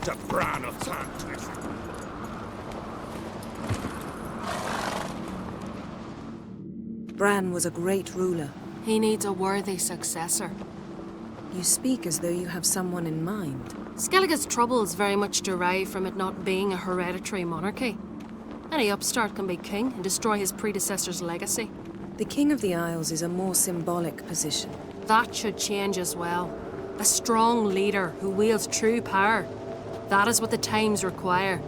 to Bran of Tantris. Bran was a great ruler. He needs a worthy successor. You speak as though you have someone in mind. Skellige's troubles very much derive from it not being a hereditary monarchy. Any upstart can be king and destroy his predecessor's legacy. The King of the Isles is a more symbolic position. That should change as well. A strong leader who wields true power. That is what the times require.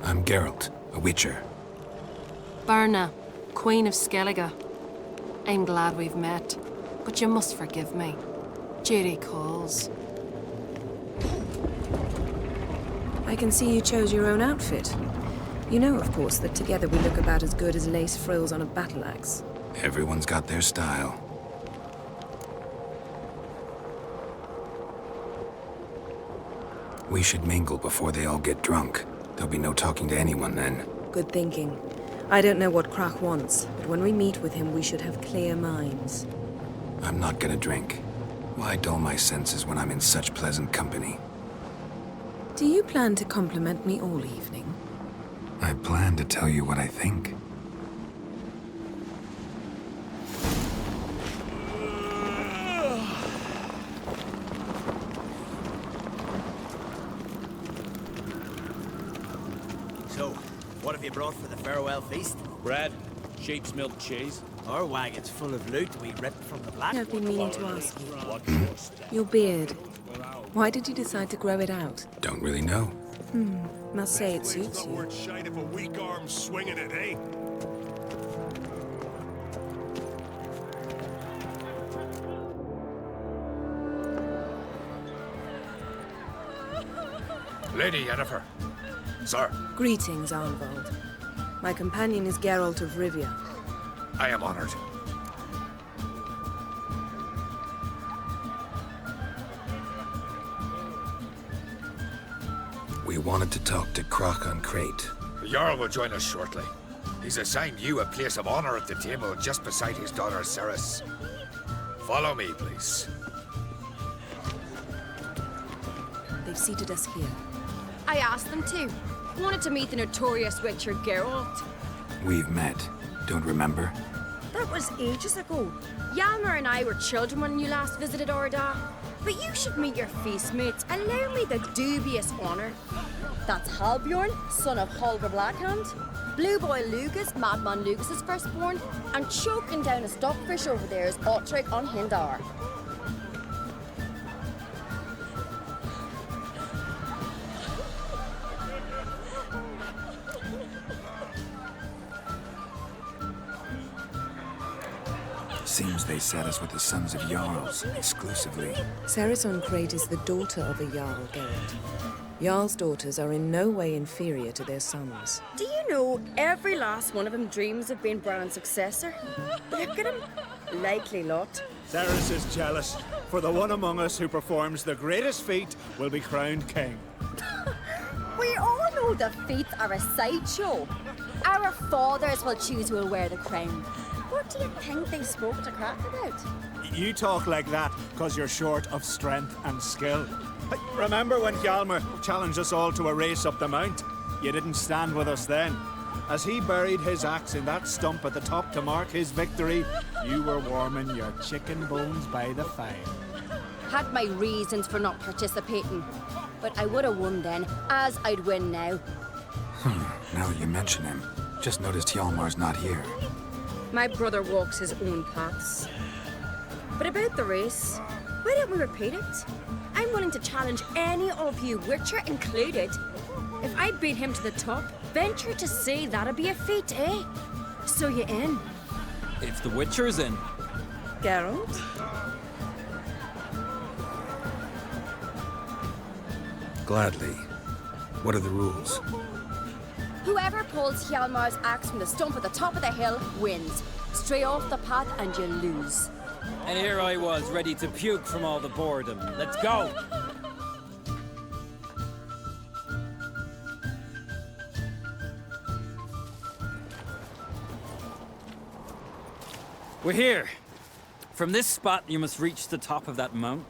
I'm Geralt, a Witcher. Birna, Queen of Skellige. I'm glad we've met, but you must forgive me. Duty calls. I can see you chose your own outfit. You know, of course, that together we look about as good as lace frills on a battle axe. Everyone's got their style. We should mingle before they all get drunk. There'll be no talking to anyone then. Good thinking. I don't know what Crach wants, but when we meet with him, we should have clear minds. I'm not gonna drink. Why dull my senses when I'm in such pleasant company? Do you plan to compliment me all evening? I plan to tell you what I think. So, what have you brought for the farewell feast? Bread, sheep's milk cheese. Our wagon's full of loot we ripped from the black. I've been meaning to ask you. Your beard. Why did you decide to grow it out? Don't really know. Must say it suits Not you. worth shite if a weak arm's swinging it, eh? Lady Yennefer. Sir, Greetings, Arnvald. My companion is Geralt of Rivia. I am honored. We wanted to talk to Crach on Crate. The Jarl will join us shortly. He's assigned you a place of honor at the table just beside his daughter Cerys. Follow me, please. They've seated us here. I asked them to. Wanted to meet the notorious Witcher Geralt. We've met. Don't remember? That was ages ago. Yalmer and I were children when you last visited Orda. But you should meet your feast mates. Allow me the dubious honor. That's Halbjorn, son of Holger Blackhand. Blue Boy Lugas, Madman Lugas's firstborn. And choking down a stockfish over there is Otrek on Hindar. Seems they set us with the sons of Jarls, exclusively. Cerys on Crate is the daughter of a Jarl, Geralt. Jarl's daughters are in no way inferior to their sons. Do you know every last one of them dreams of being Bran's successor? Look at him. Likely lot. Cerys is jealous, for the one among us who performs the greatest feat will be crowned king. We all know the feats are a sideshow. Our fathers will choose who will wear the crown. What do you think they spoke to Crach about? You talk like that because you're short of strength and skill. Hey, remember when Hjalmar challenged us all to a race up the mount? You didn't stand with us then. As he buried his axe in that stump at the top to mark his victory, you were warming your chicken bones by the fire. Had my reasons for not participating. But I would have won then, as I'd win now. Now that you mention him, just noticed Hjalmar's not here. My brother walks his own paths. But about the race, why don't we repeat it? I'm willing to challenge any of you, Witcher included. If I beat him to the top, venture to say that'd be a feat, eh? So you in? If the Witcher's in. Geralt? Gladly. What are the rules? Whoever pulls Hjalmar's axe from the stump at the top of the hill wins. Stray off the path and you lose. And here I was, ready to puke from all the boredom. Let's go! We're here. From this spot, you must reach the top of that mount.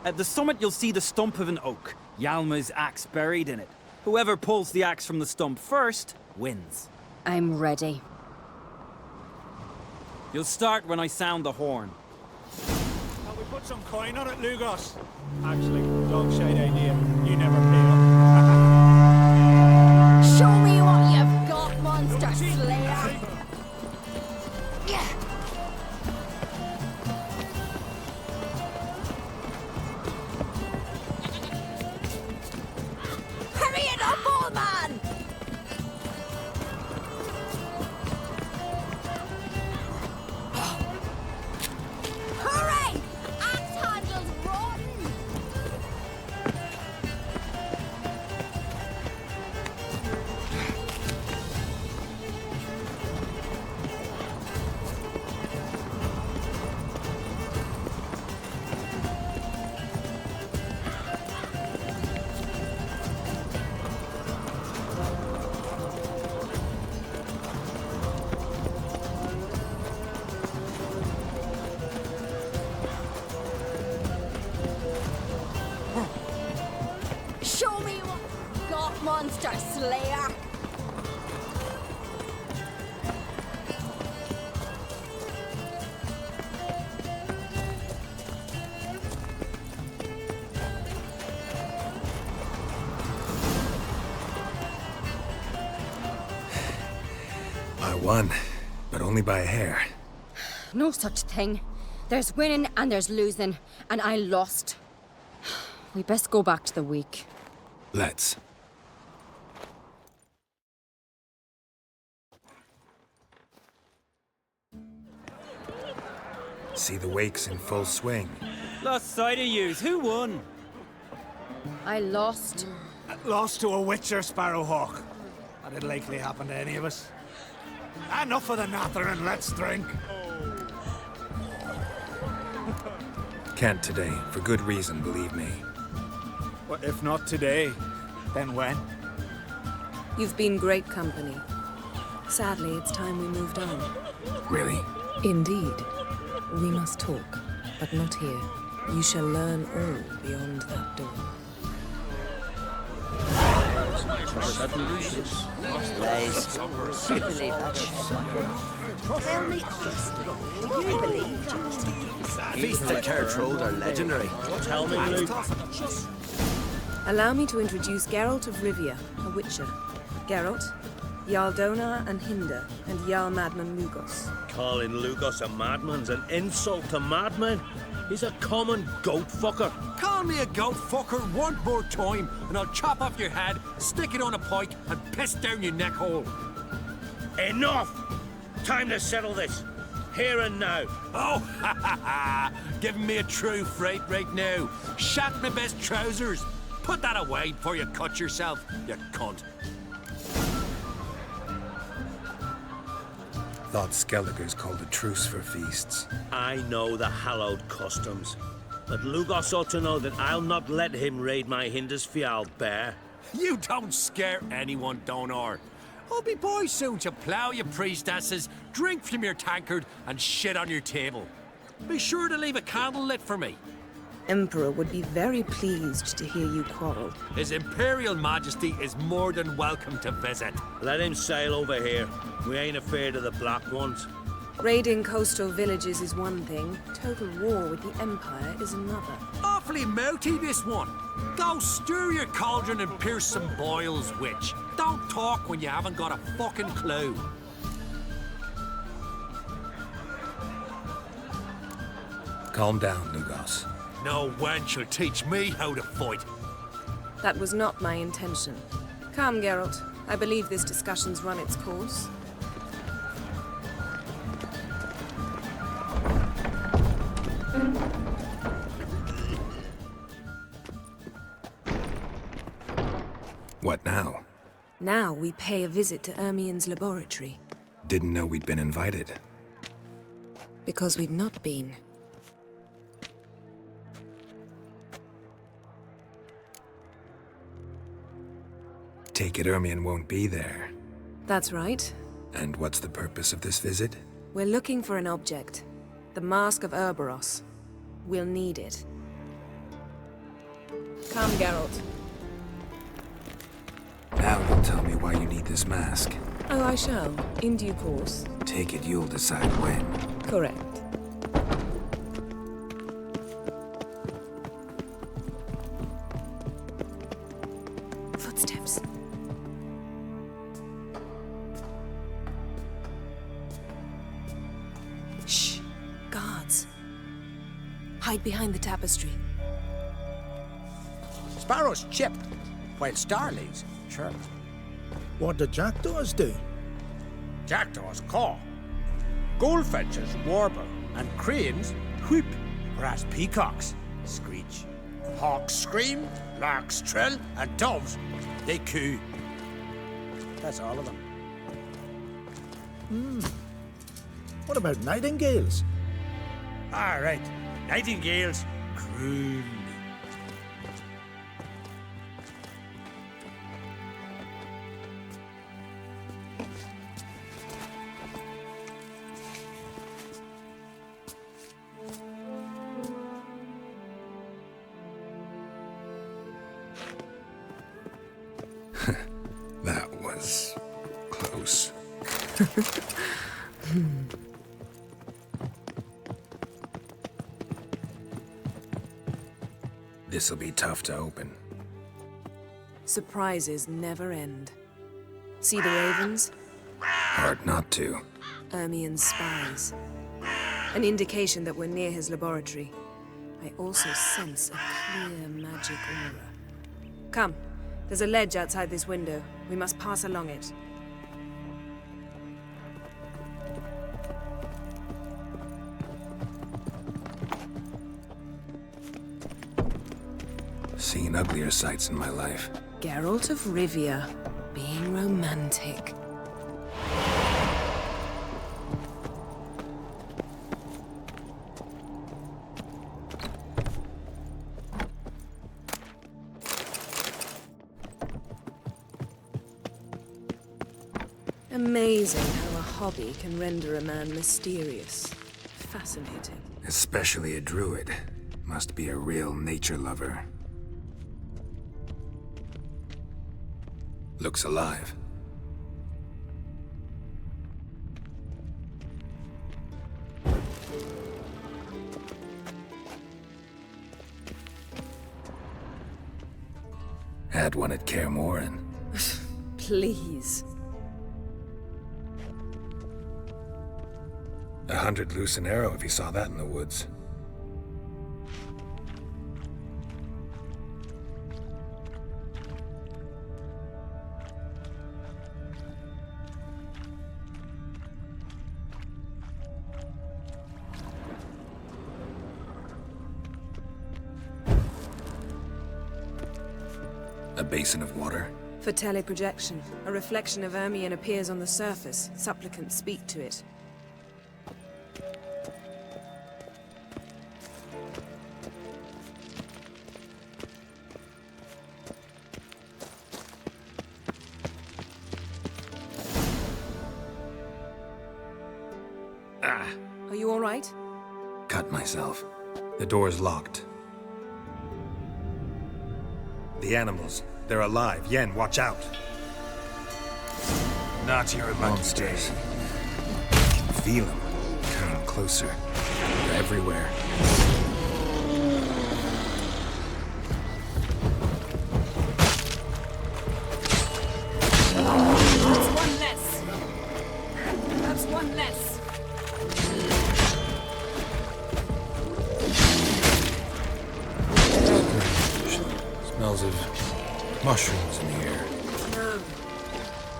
At the summit, you'll see the stump of an oak. Yalma's axe buried in it. Whoever pulls the axe from the stump first wins. I'm ready. You'll start when I sound the horn. Shall we put some coin on it, Lugos? Actually, dog shite idea. You never pay up. Show me what you've got, monster slayer! Hurry it up, old man! Hurry! Axe handles rotten! Show me what you've got, monster slayer! I won, but only by a hair. No such thing. There's winning and there's losing, and I lost. We best go back to the week. Let's. See the wakes in full swing. Lost sight of yous. Who won? I lost. Lost to a witcher, Sparrowhawk. That'd likely happen to any of us. Enough of the natter and let's drink. Can't today, for good reason, believe me. Well, if not today, then when? You've been great company. Sadly, it's time we moved on. Really? Indeed. We must talk, but not here. You shall learn all beyond that door. Lies. You believe that shit? Tell me honestly, do you believe that? Feasts at Kertrode are legendary. Tell me, Luke. Allow me to introduce Geralt of Rivia, a witcher. Geralt, Jarl Donar and Hinder, and Jarl Madman Lugos. Calling Lugos a madman's an insult to madmen. He's a common goat fucker. Call me a goat fucker one more time, and I'll chop off your head, stick it on a pike, and piss down your neck hole. Enough! Time to settle this. Here and now. Oh, ha ha ha! Giving me a true fright right now. Shat my best trousers. Put that away before you cut yourself, you cunt. Thought Skelliger's called a truce for feasts. I know the hallowed customs. But Lugos ought to know that I'll not let him raid my Hinder's Fial bear. You don't scare anyone, Donar. I'll be boys soon to plough your priestesses, drink from your tankard, and shit on your table. Be sure to leave a candle lit for me. Emperor would be very pleased to hear you quarrel. His Imperial Majesty is more than welcome to visit. Let him sail over here. We ain't afraid of the Black Ones. Raiding coastal villages is one thing. Total war with the Empire is another. Awfully mouthy, this one. Go stir your cauldron and pierce some boils, witch. Don't talk when you haven't got a fucking clue. Calm down, Lugos. No wench will teach me how to fight. That was not my intention. Come, Geralt. I believe this discussion's run its course. What now? Now we pay a visit to Ermien's laboratory. Didn't know we'd been invited. Because we'd not been. Take it Ermien won't be there. That's right. And what's the purpose of this visit? We're looking for an object. The Mask of Urboros. We'll need it. Come, Geralt. Now you'll tell me why you need this mask. Oh, I shall. In due course. Take it you'll decide when. Correct. Footsteps. Shh. Guards. Hide behind the tapestry. Sparrows chip, while starlings chirp. What do jackdaws do? Jackdaws caw. Goldfinches warble, and cranes whoop, whereas peacocks screech. Hawks scream, larks trill, and doves, they coo. That's all of them. What about nightingales? All right, nightingales croon. That was close. This'll be tough to open. Surprises never end. See the ravens? Hard not to. Ermien's spies. An indication that we're near his laboratory. I also sense a clear magic aura. Come, there's a ledge outside this window. We must pass along it. Seen uglier sights in my life. Geralt of Rivia, being romantic. Amazing how a hobby can render a man mysterious. Fascinating. Especially a druid. Must be a real nature lover. Looks alive. Had one at Kaer Morhen. Please. 100 loose an arrow if he saw that in the woods. A basin of water? For teleprojection, a reflection of Ermien appears on the surface. Supplicants speak to it. Are you all right? Cut myself. The door's locked. The animals, they're alive. Yen, watch out. Not your lucky day. Feel them. Coming closer. They're everywhere. That's one less. That's one less. Smells of mushrooms in the air. No.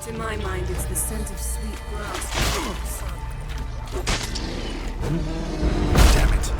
To my mind, it's the scent of sweet grass. Damn it.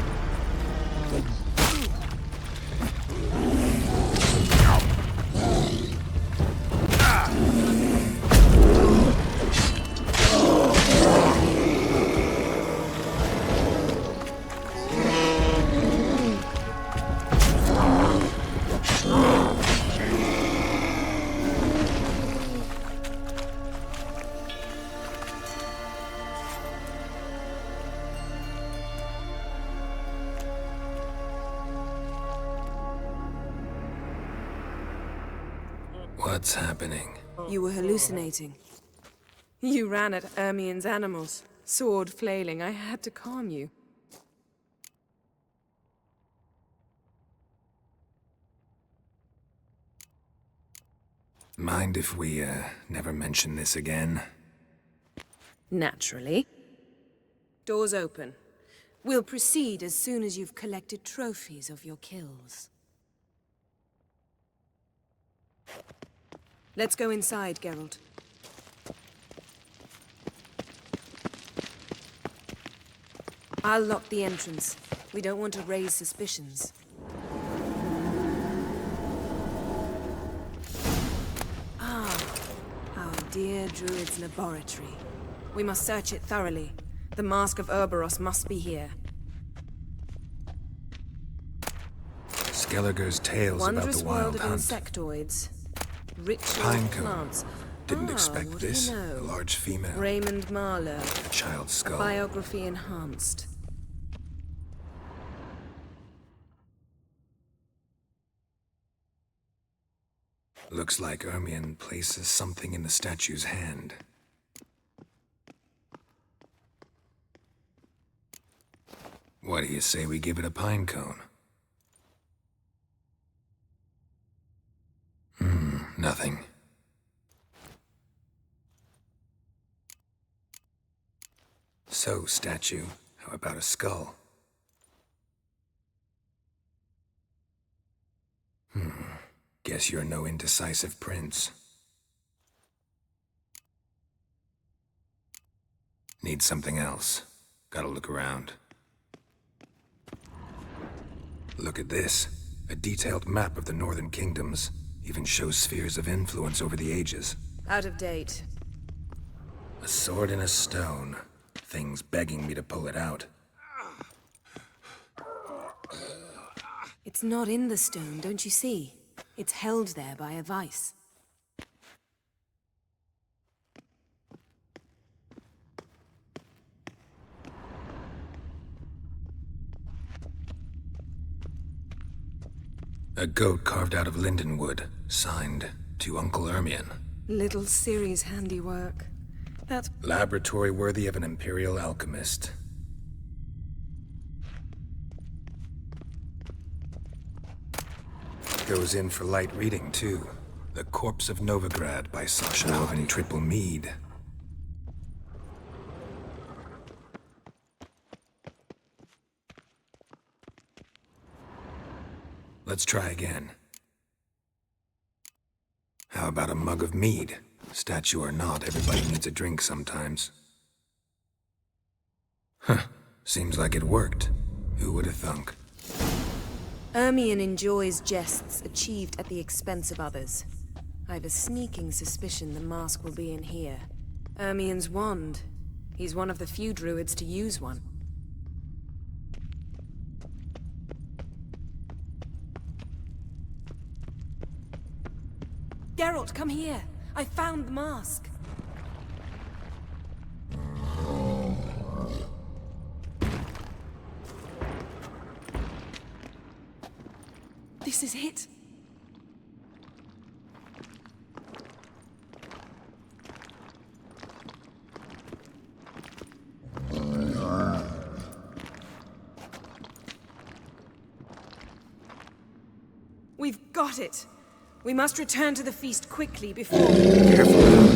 What's happening? You were hallucinating. You ran at Ermien's animals, sword flailing. I had to calm you. Mind if we, never mention this again? Naturally. Doors open. We'll proceed as soon as you've collected trophies of your kills. Let's go inside, Geralt. I'll lock the entrance. We don't want to raise suspicions. Our dear Druid's laboratory. We must search it thoroughly. The Mask of Ouroboros must be here. Skellige's tales Wondrous about the wild world of hunt. insectoids. Ritual Pinecone. plants. Didn't expect what do this. you know? A large female. Raymond Marlowe. A child's skull. Biography enhanced. Looks like Ermion places something in the statue's hand. What do you say we give it a pine cone? Nothing. So, statue, how about a skull? Guess you're no indecisive prince. Need something else. Gotta look around. Look at this. A detailed map of the Northern Kingdoms. Even shows spheres of influence over the ages. Out of date. A sword in a stone. Thing's begging me to pull it out. It's not in the stone, don't you see? It's held there by a vice. A goat carved out of lindenwood, signed to Uncle Ermion. Little Ciri's handiwork. That's Laboratory worthy of an imperial alchemist. Goes in for light reading, too. The Corpse of Novigrad by Sasha Alvin Triple Mead. Let's try again. How about a mug of mead? Statue or not, everybody needs a drink sometimes. Huh. Seems like it worked. Who would have thunk? Ermion enjoys jests achieved at the expense of others. I've a sneaking suspicion the mask will be in here. Ermion's wand. He's one of the few druids to use one. Geralt, come here! I found the mask! This is it! We've got it! We must return to the feast quickly before... Nothing to...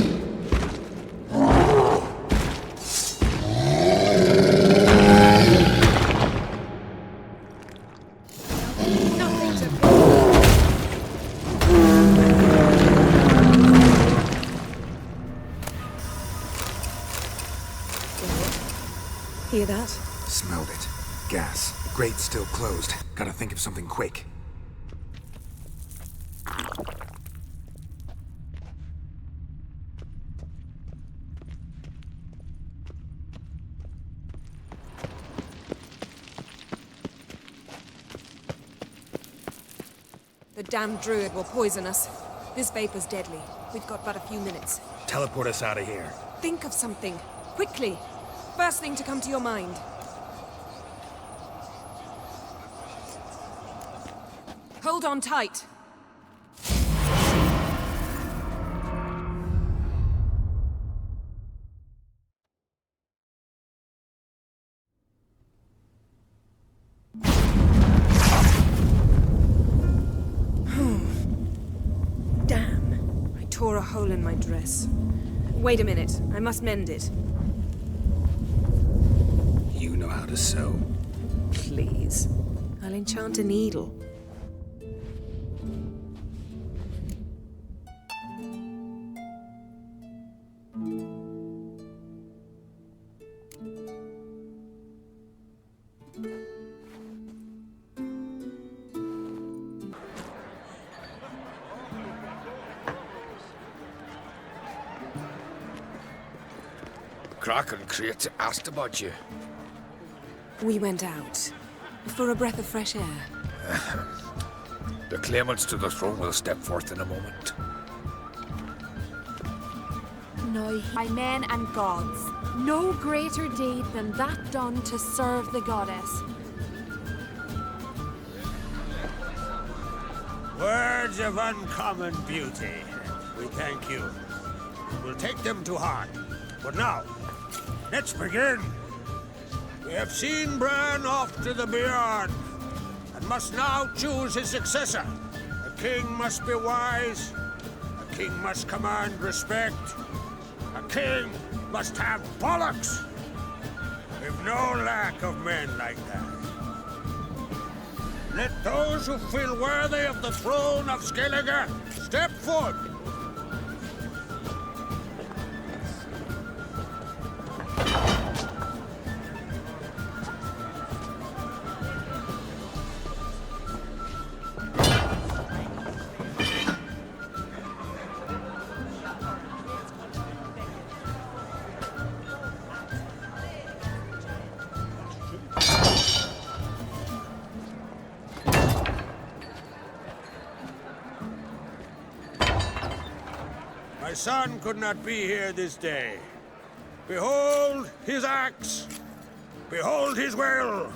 Hear that? Smelled it. Gas. The grate's still closed. Gotta think of something quick. The damned druid will poison us. This vapor's deadly. We've got but a few minutes. Teleport us out of here. Think of something. Quickly. First thing to come to your mind. Hold on tight. a hole in my dress. Wait a minute. I must mend it. You know how to sew. Please. I'll enchant a needle. Crack and Crate asked about you. We went out. For a breath of fresh air. The claimants to the throne will step forth in a moment. Now, by men and gods, no greater deed than that done to serve the goddess. Words of uncommon beauty. We thank you. We'll take them to heart. But now, let's begin. We have seen Bran off to the Beyond, and must now choose his successor. A king must be wise. A king must command respect. A king must have bollocks. We've no lack of men like that. Let those who feel worthy of the throne of Skellige step forth. My son could not be here this day. Behold his axe. Behold his will.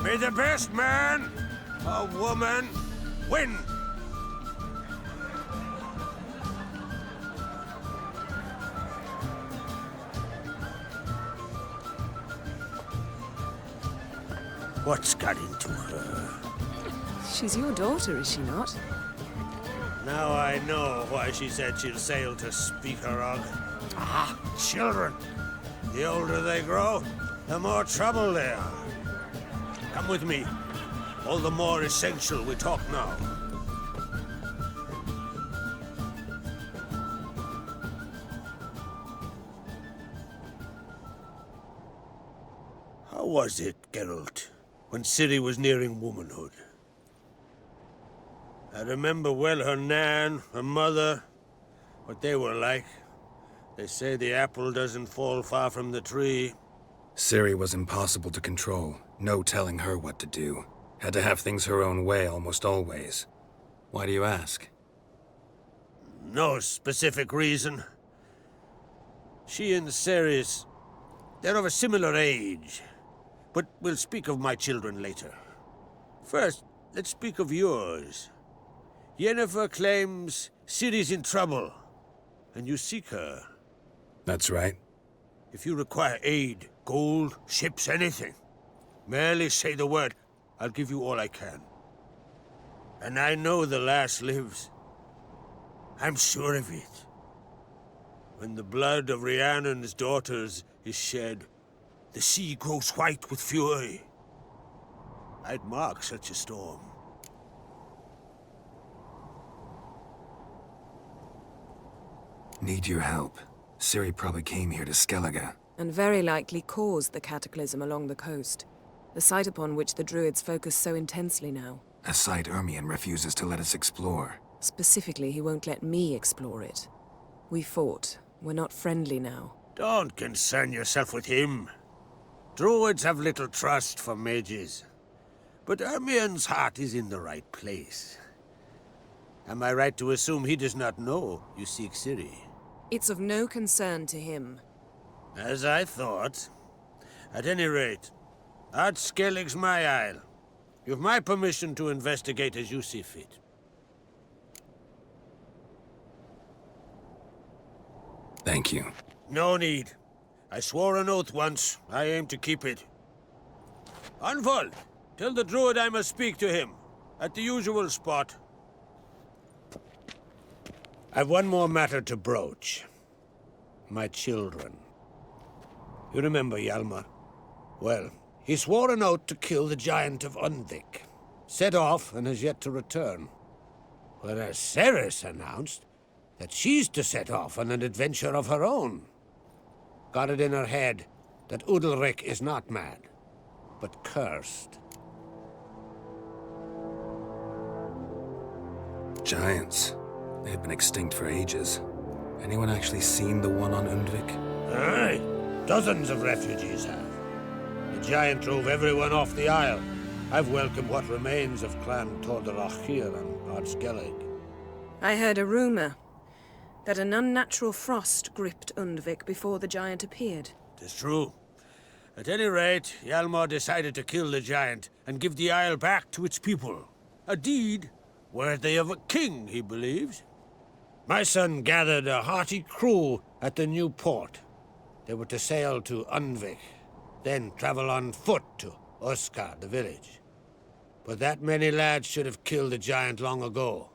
May the best man or woman win. What's got into her? She's your daughter, is she not? Now I know why she said she'll sail to Speakerog. Ah, children. The older they grow, the more trouble they are. Come with me. All the more essential we talk now. How was it, Geralt, when Ciri was nearing womanhood? I remember well her nan, her mother, what they were like. They say the apple doesn't fall far from the tree. Ciri was impossible to control. No telling her what to do. Had to have things her own way almost always. Why do you ask? No specific reason. She and Ceres, they're of a similar age. But we'll speak of my children later. First, let's speak of yours. Yennefer claims Ciri's in trouble, and you seek her. That's right. If you require aid, gold, ships, anything, merely say the word. I'll give you all I can. And I know the lass lives. I'm sure of it. When the blood of Rhiannon's daughters is shed, the sea grows white with fury. I'd mark such a storm. Need your help. Ciri probably came here to Skellige. And very likely caused the cataclysm along the coast. The site upon which the Druids focus so intensely now. A site Ermion refuses to let us explore. Specifically, he won't let me explore it. We fought. We're not friendly now. Don't concern yourself with him. Druids have little trust for mages. But Ermion's heart is in the right place. Am I right to assume he does not know you seek Ciri? It's of no concern to him. As I thought. At any rate, Ard Skellig's my isle. You've my permission to investigate as you see fit. Thank you. No need. I swore an oath once. I aim to keep it. Unfold! Tell the druid I must speak to him. At the usual spot. I've one more matter to broach. My children. You remember Hjalmar? Well, he swore an oath to kill the Giant of Undvik. Set off and has yet to return. Whereas Ceres announced that she's to set off on an adventure of her own. Got it in her head that Udalryk is not mad, but cursed. Giants. They've been extinct for ages. Anyone actually seen the one on Undvik? Aye. Dozens of refugees have. The giant drove everyone off the isle. I've welcomed what remains of Clan Tordarach here on Ardskellig. I heard a rumor that an unnatural frost gripped Undvik before the giant appeared. Tis true. At any rate, Hjalmar decided to kill the giant and give the isle back to its people. A deed worthy of a king, he believes. My son gathered a hearty crew at the new port. They were to sail to Undvik, then travel on foot to Oskar, the village. But that many lads should have killed the giant long ago.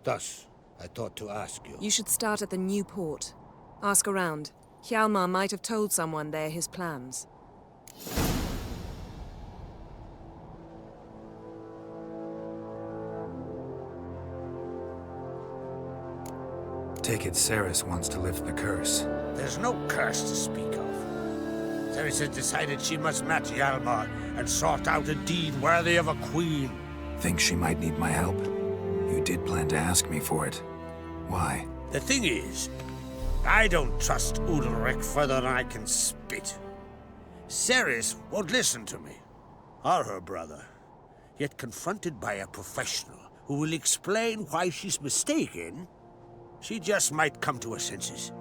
Thus, I thought to ask you. You should start at the new port. Ask around. Hjalmar might have told someone there his plans. Take it Ceres wants to lift the curse. There's no curse to speak of. Ceres has decided she must match Hjalmar and sort out a deed worthy of a queen. Think she might need my help? You did plan to ask me for it. Why? The thing is, I don't trust Udalryk further than I can spit. Ceres won't listen to me, or her brother. Yet confronted by a professional who will explain why she's mistaken, she just might come to her senses.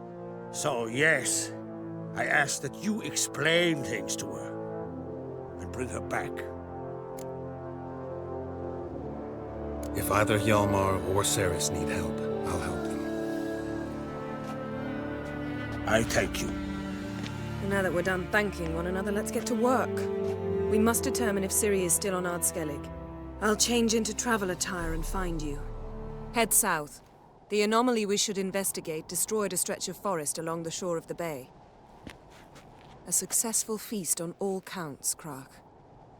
So yes, I ask that you explain things to her and bring her back. If either Hjalmar or Ceres need help, I'll help them. I thank you. And now that we're done thanking one another, let's get to work. We must determine if Ciri is still on Ardskellig. I'll change into travel attire and find you. Head south. The anomaly we should investigate destroyed a stretch of forest along the shore of the bay. A successful feast on all counts, Krak.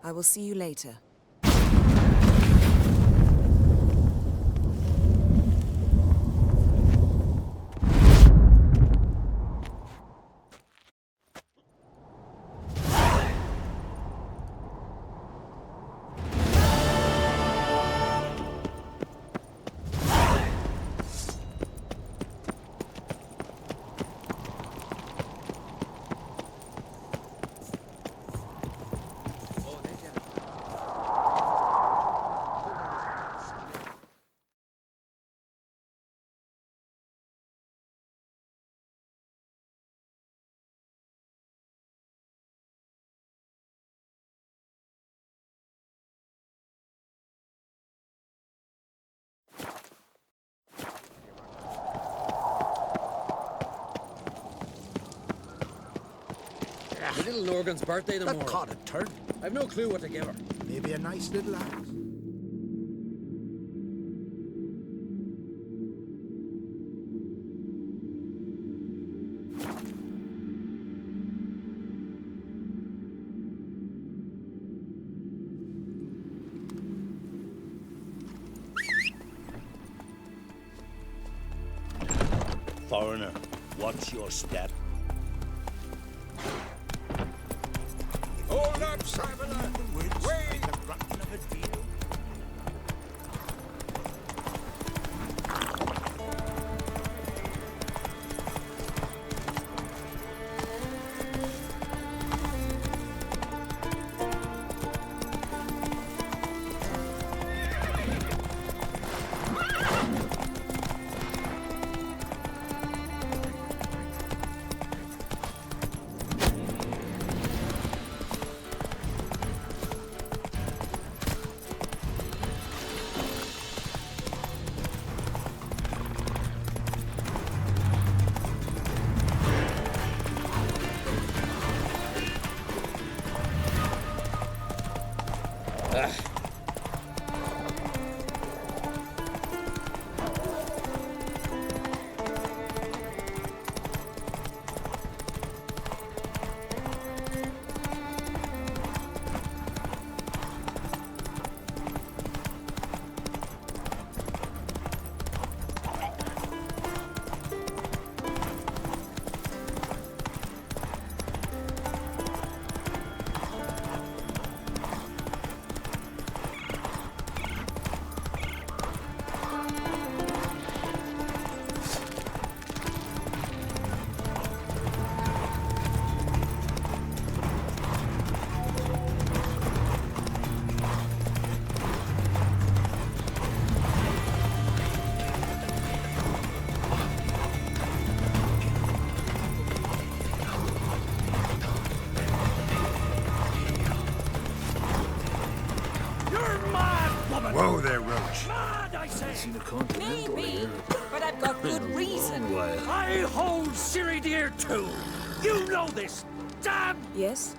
I will see you later. The little Norgan's birthday tomorrow. That caught a turn. I've no clue what to give her. Maybe a nice little axe. Foreigner, what's your step? Hold up, Simon! Wait! The rotten of a deal. Whoa there, Roach. Mad, I say! Maybe, but I've got good reason. I hold Ciri Deer too. You know this. Damn! Yes?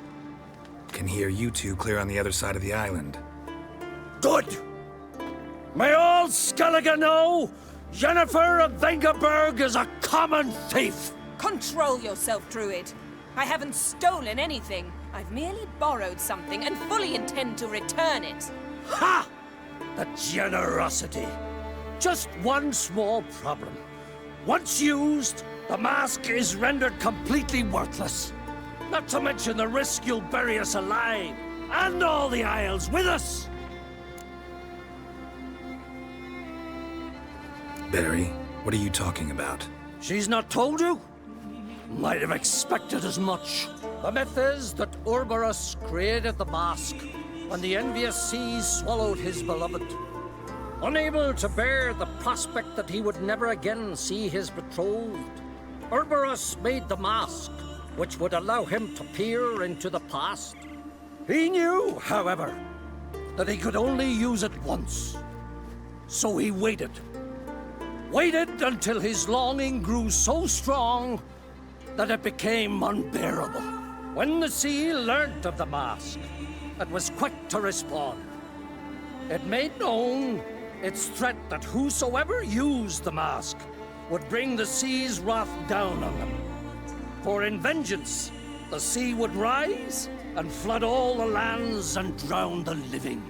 Can hear you two clear on the other side of the island. Good. May all Skellige know Yennefer of Vengerberg is a common thief. Control yourself, Druid. I haven't stolen anything. I've merely borrowed something and fully intend to return it. Ha! The generosity. Just one small problem. Once used, the mask is rendered completely worthless. Not to mention the risk you'll bury us alive, and all the Isles with us. Barry, what are you talking about? She's not told you? Might have expected as much. The myth is that Urberus created the mask when the envious seas swallowed his beloved. Unable to bear the prospect that he would never again see his betrothed, Urberus made the mask, which would allow him to peer into the past. He knew, however, that he could only use it once. So he waited. Waited until his longing grew so strong that it became unbearable. When the sea learnt of the mask, it was quick to respond. It made known its threat that whosoever used the mask would bring the sea's wrath down on them. For in vengeance, the sea would rise and flood all the lands and drown the living.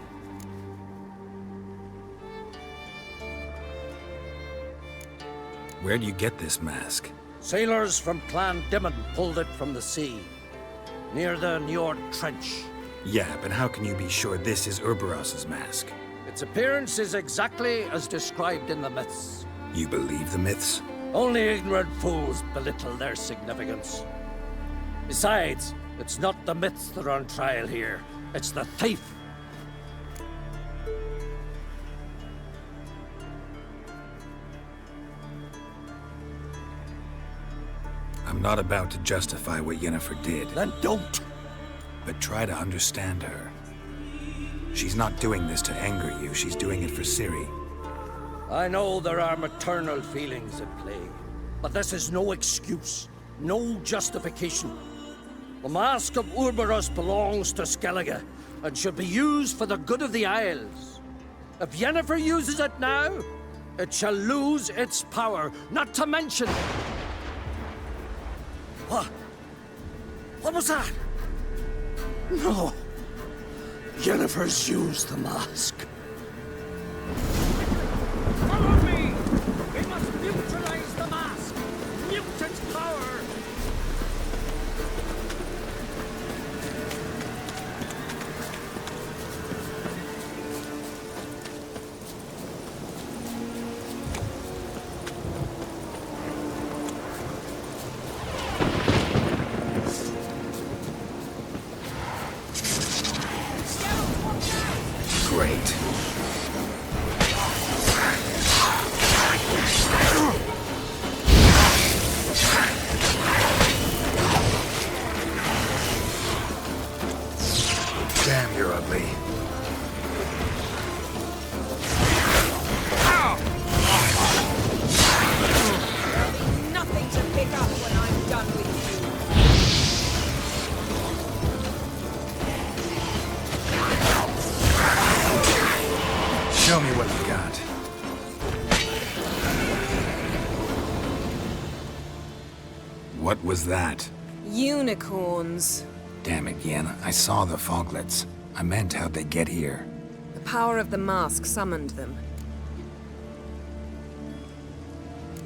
Where do you get this mask? Sailors from Clan Dimon pulled it from the sea, near the Njord Trench. Yeah, but how can you be sure this is Urberos's mask? Its appearance is exactly as described in the myths. You believe the myths? Only ignorant fools belittle their significance. Besides, it's not the myths that are on trial here. It's the thief. I'm not about to justify what Yennefer did. Then don't. But try to understand her. She's not doing this to anger you, she's doing it for Ciri. I know there are maternal feelings at play, but this is no excuse, no justification. The Mask of Urberus belongs to Skellige, and should be used for the good of the Isles. If Yennefer uses it now, it shall lose its power, not to mention... What? What was that? No. Yennefer's used the mask. Follow me! We must neutralize the mask! Mute its power! Great. Damn, you're ugly. Nothing to pick up when I'm done with you. What was that? Unicorns. Damn it, Yen. I saw the foglets. I meant how'd they get here? The power of the mask summoned them.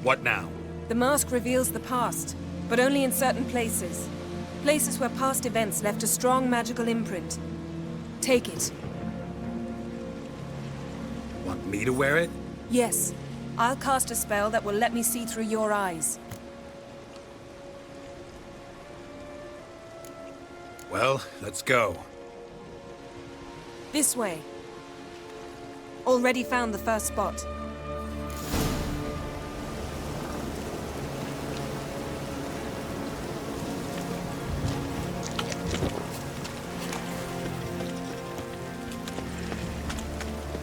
What now? The mask reveals the past, but only in certain places. Places where past events left a strong magical imprint. Take it. Want me to wear it? Yes. I'll cast a spell that will let me see through your eyes. Well, let's go. This way. Already found the first spot.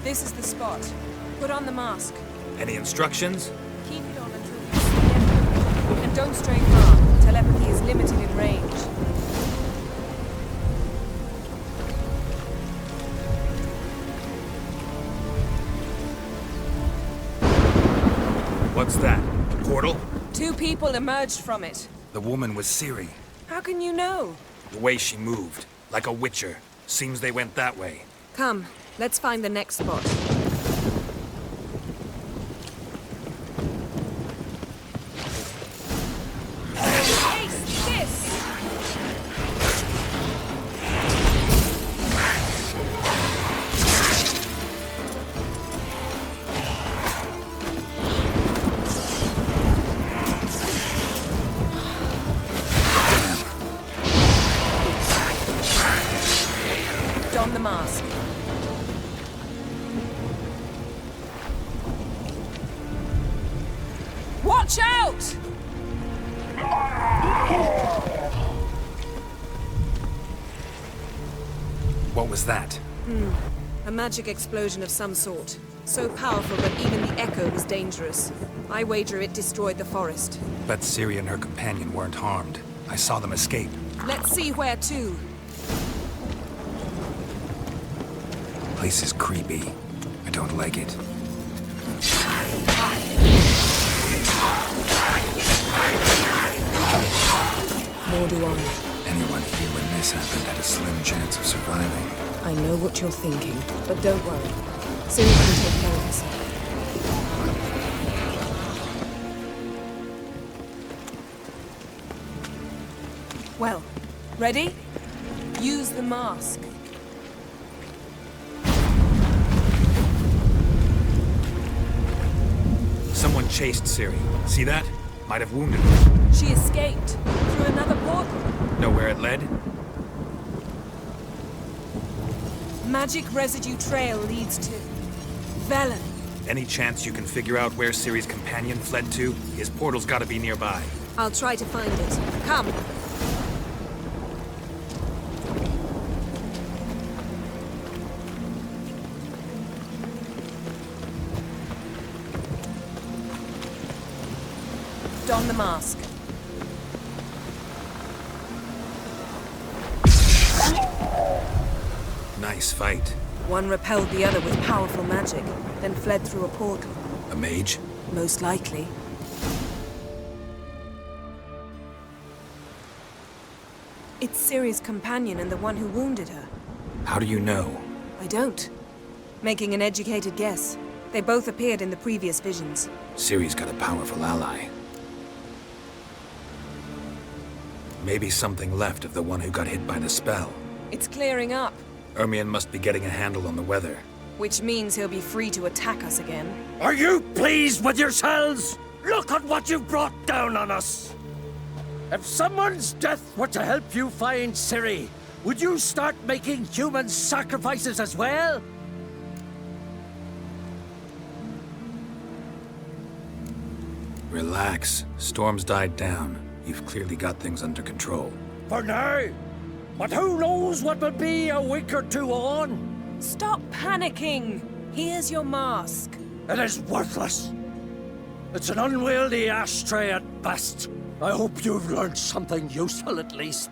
This is the spot. Put on the mask. Any instructions? Keep it on until you see everything. And don't stray far. Telepathy is limited in range. What's that? Portal? 2 people emerged from it. The woman was Ciri. How can you know? The way she moved. Like a witcher. Seems they went that way. Come, let's find the next spot. Don the mask. Watch out! What was that? A magic explosion of some sort. So powerful that even the echo was dangerous. I wager it destroyed the forest. Bet Ciri and her companion weren't harmed. I saw them escape. Let's see where to. Place is creepy. I don't like it. More do I. Anyone here when this happened had a slim chance of surviving. I know what you're thinking, but don't worry. Ciri can take care of herself. Well, ready? Use the mask. Someone chased Ciri. See that? Might have wounded her. She escaped through another portal. Know where it led? Magic residue trail leads to Velen. Any chance you can figure out where Ciri's companion fled to? His portal's gotta be nearby. I'll try to find it. Come. Don the mask. Nice fight. One repelled the other with powerful magic, then fled through a portal. A mage? Most likely. It's Ciri's companion and the one who wounded her. How do you know? I don't. Making an educated guess. They both appeared in the previous visions. Ciri's got a powerful ally. Maybe something left of the one who got hit by the spell. It's clearing up, Ermion must be getting a handle on the weather. which means he'll be free to attack us again. Are you pleased with yourselves? Look at what you've brought down on us! If someone's death were to help you find Ciri, would you start making human sacrifices as well? Relax. Storm's died down. You've clearly got things under control. For now. But who knows what will be a week or two on? Stop panicking! Here's your mask. It is worthless. It's an unwieldy ashtray at best. I hope you've learned something useful at least.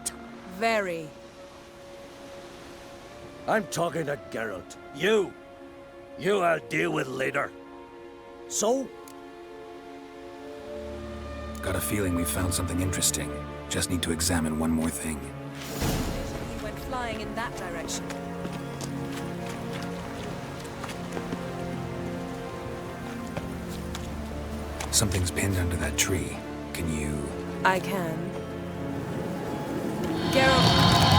Very. I'm talking to Geralt. You I'll deal with later. So? Got a feeling we found something interesting. Just need to examine one more thing. He went flying in that direction. Something's pinned under that tree. Can you... I can. Geralt.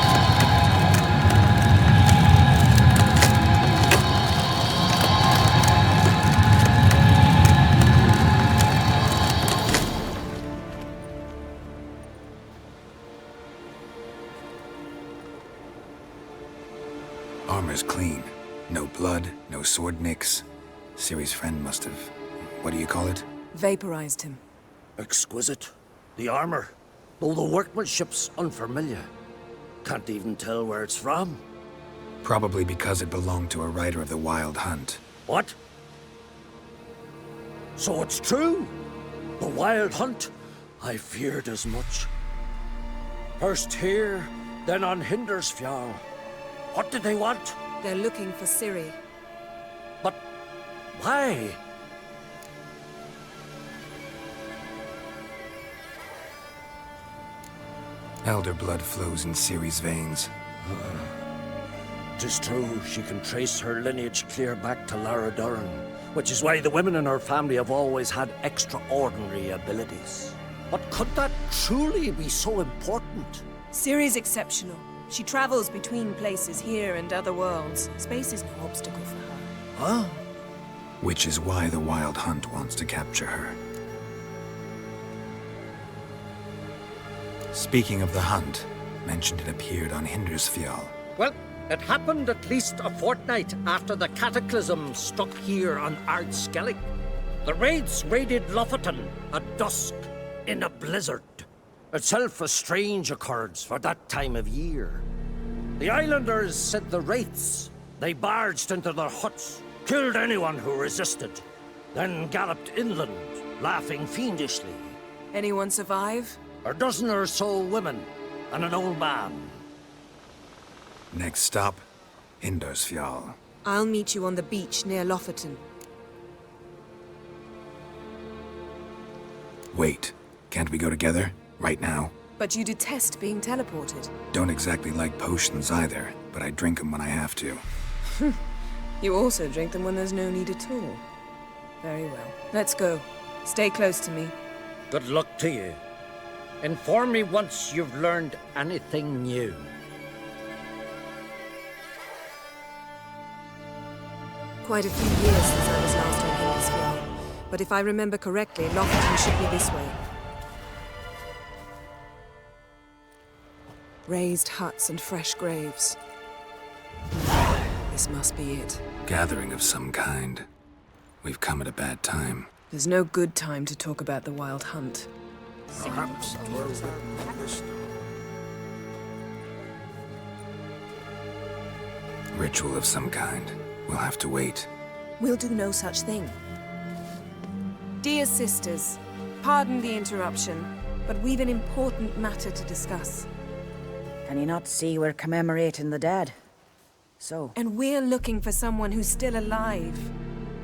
Armor's clean. No blood, no sword nicks. Ciri's friend must have... what do you call it? Vaporized him. Exquisite. The armor, though the workmanship's unfamiliar. Can't even tell where it's from. Probably because it belonged to a rider of the Wild Hunt. What? So it's true? The Wild Hunt? I feared as much. First here, then on Hindersfjall. What did they want? They're looking for Ciri. But why? Elder blood flows in Ciri's veins. Tis true, she can trace her lineage clear back to Lara Duran, which is why the women in her family have always had extraordinary abilities. But could that truly be so important? Ciri's exceptional. She travels between places here and other worlds. Space is no obstacle for her. Huh? Which is why the Wild Hunt wants to capture her. Speaking of the hunt, mentioned it appeared on Hindersfjall. Well, it happened at least a fortnight after the cataclysm struck here on Ard Skellig. The raids raided Lofoten at dusk in a blizzard. Itself a strange occurrence for that time of year. The islanders said the wraiths. They barged into their huts, killed anyone who resisted, then galloped inland, laughing fiendishly. Anyone survive? A dozen or so women and an old man. Next stop, Hindersfjall. I'll meet you on the beach near Lofoten. Wait, can't we go together? Right now? But you detest being teleported. Don't exactly like potions either, but I drink them when I have to. You also drink them when there's no need at all. Very well. Let's go. Stay close to me. Good luck to you. Inform me once you've learned anything new. Quite a few years since I was last on Hindersfjall. But if I remember correctly, Lofoten should be this way. Raised huts and fresh graves. This must be it. Gathering of some kind. We've come at a bad time. There's no good time to talk about the Wild Hunt. Perhaps it were written on this stone. Ritual of some kind. We'll have to wait. We'll do no such thing. Dear sisters, pardon the interruption, but we've an important matter to discuss. Can you not see we're commemorating the dead? So? And we're looking for someone who's still alive.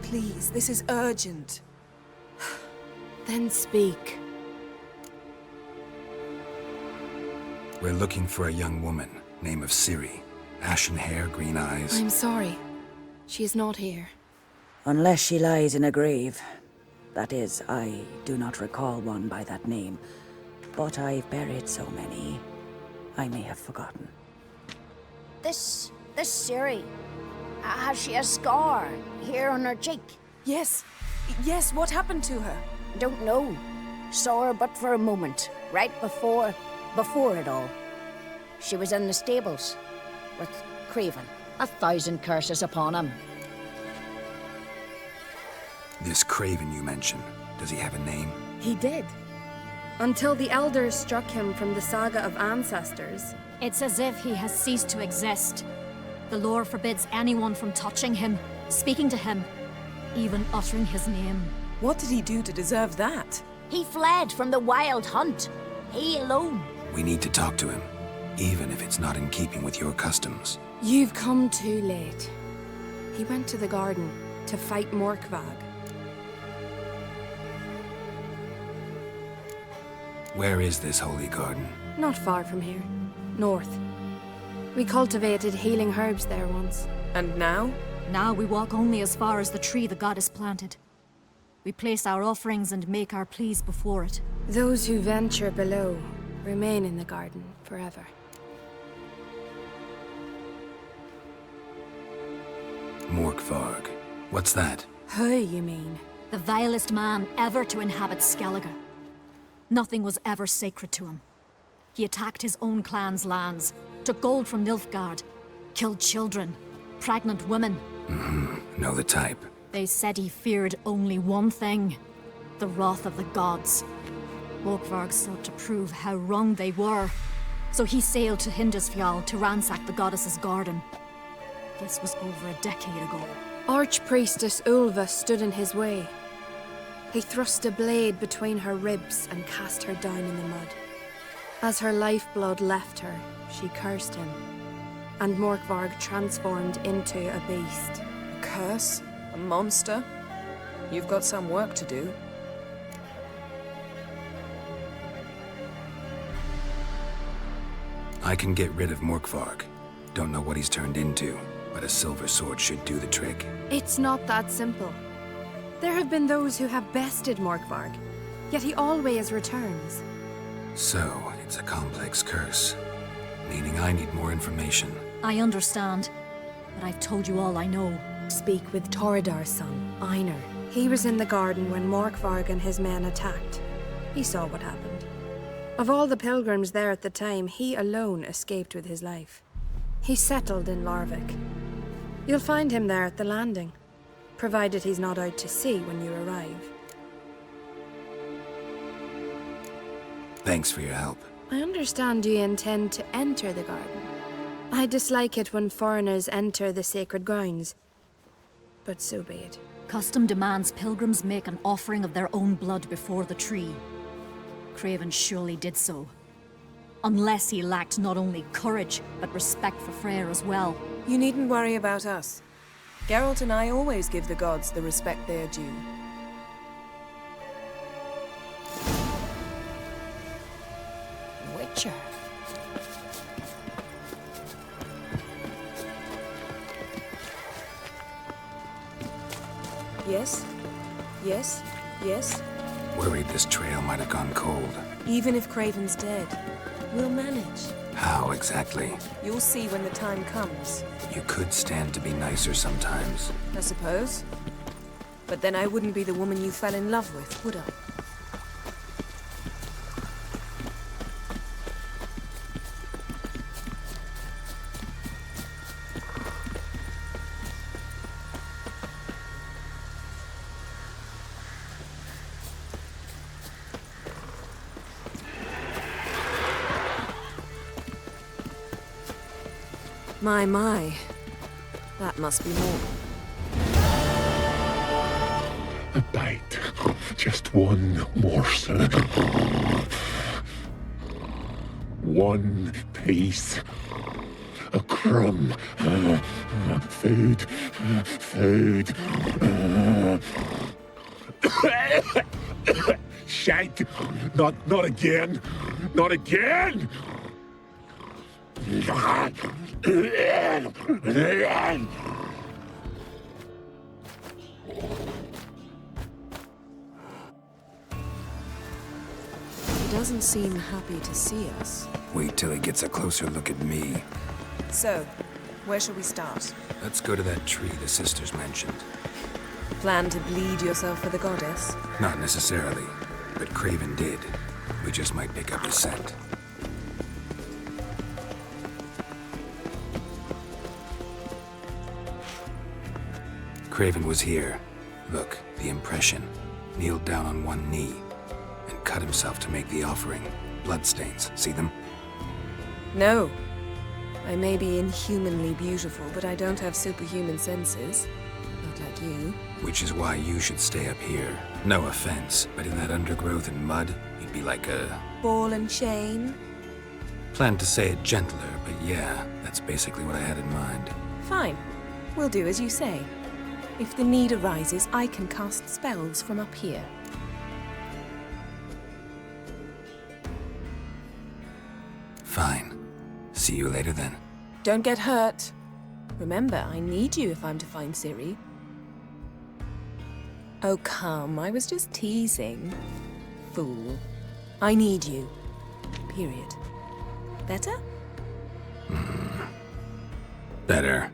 Please, this is urgent. Then speak. We're looking for a young woman, name of Ciri. Ashen hair, green eyes. I'm sorry. She is not here. Unless she lies in a grave. That is, I do not recall one by that name. But I've buried so many, I may have forgotten. This Ciri, has she a scar here on her cheek? Yes. Yes, what happened to her? Don't know. Saw her but for a moment, right before it all. She was in the stables with Craven. 1,000 curses upon him. This Craven you mentioned, does he have a name? He did. Until the elders struck him from the saga of ancestors. It's as if he has ceased to exist. The lore forbids anyone from touching him, speaking to him, even uttering his name. What did he do to deserve that? He fled from the Wild Hunt. He alone. We need to talk to him, even if it's not in keeping with your customs. You've come too late. He went to the garden to fight Morkvag. Where is this holy garden? Not far from here. North. We cultivated healing herbs there once. And now? Now we walk only as far as the tree the goddess planted. We place our offerings and make our pleas before it. Those who venture below remain in the garden forever. Morkvarg. What's that? Who, you mean? The vilest man ever to inhabit Skellige. Nothing was ever sacred to him. He attacked his own clan's lands, took gold from Nilfgaard, killed children, pregnant women. Know the type. They said he feared only one thing, the wrath of the gods. Morkvarg sought to prove how wrong they were, so he sailed to Hindisfjall to ransack the goddess's garden. This was over a decade ago. Archpriestess Ulva stood in his way. He thrust a blade between her ribs and cast her down in the mud. As her lifeblood left her, she cursed him, and Morkvarg transformed into a beast. A curse? A monster? You've got some work to do. I can get rid of Morkvarg. Don't know what he's turned into, but a silver sword should do the trick. It's not that simple. There have been those who have bested Morkvarg, yet he always returns. So, it's a complex curse, meaning I need more information. I understand, but I've told you all I know. Speak with Torridar's son, Einar. He was in the garden when Morkvarg and his men attacked. He saw what happened. Of all the pilgrims there at the time, he alone escaped with his life. He settled in Larvik. You'll find him there at the landing, provided he's not out to sea when you arrive. Thanks for your help. I understand you intend to enter the garden. I dislike it when foreigners enter the sacred grounds, but so be it. Custom demands pilgrims make an offering of their own blood before the tree. Craven surely did so. Unless he lacked not only courage, but respect for Freyr as well. You needn't worry about us. Geralt and I always give the gods the respect they are due. Witcher. Yes? Yes? Yes? Worried this trail might have gone cold. Even if Craven's dead, we'll manage. How exactly? You'll see when the time comes. You could stand to be nicer sometimes. I suppose. But then I wouldn't be the woman you fell in love with, would I? My. That must be more. A bite. Just one morsel. One piece. A crumb. Food. Food. Shank. Not again. Not again! He doesn't seem happy to see us. Wait till he gets a closer look at me. So, where shall we start? Let's go to that tree the sisters mentioned. Plan to bleed yourself for the goddess? Not necessarily, but Craven did. We just might pick up his scent. Craven was here. Look, the impression. Kneeled down on one knee and cut himself to make the offering. Bloodstains, see them? No. I may be inhumanly beautiful, but I don't have superhuman senses. Not like you. Which is why you should stay up here. No offense, but in that undergrowth and mud, you'd be like a... ball and chain? Planned to say it gentler, but yeah, that's basically what I had in mind. Fine. We'll do as you say. If the need arises, I can cast spells from up here. See you later then. Don't get hurt. Remember, I need you if I'm to find Ciri. Oh, come, I was just teasing. Fool. I need you. Period. Better? Better.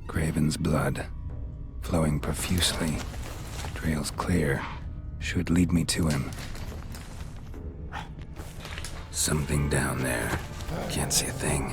Craven's blood, flowing profusely. Trails clear, should lead me to him. Something down there. Can't see a thing.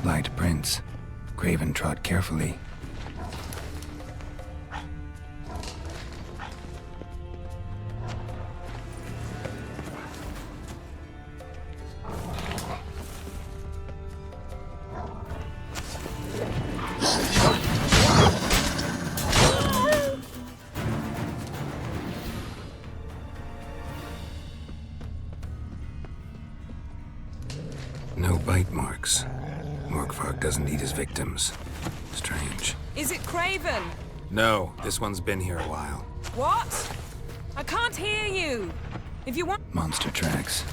Light prints. Craven trod carefully. No bite marks. Morkvarg doesn't eat his victims. Strange. Is it Craven? No, this one's been here a while. What? I can't hear you. If you want... Monster tracks.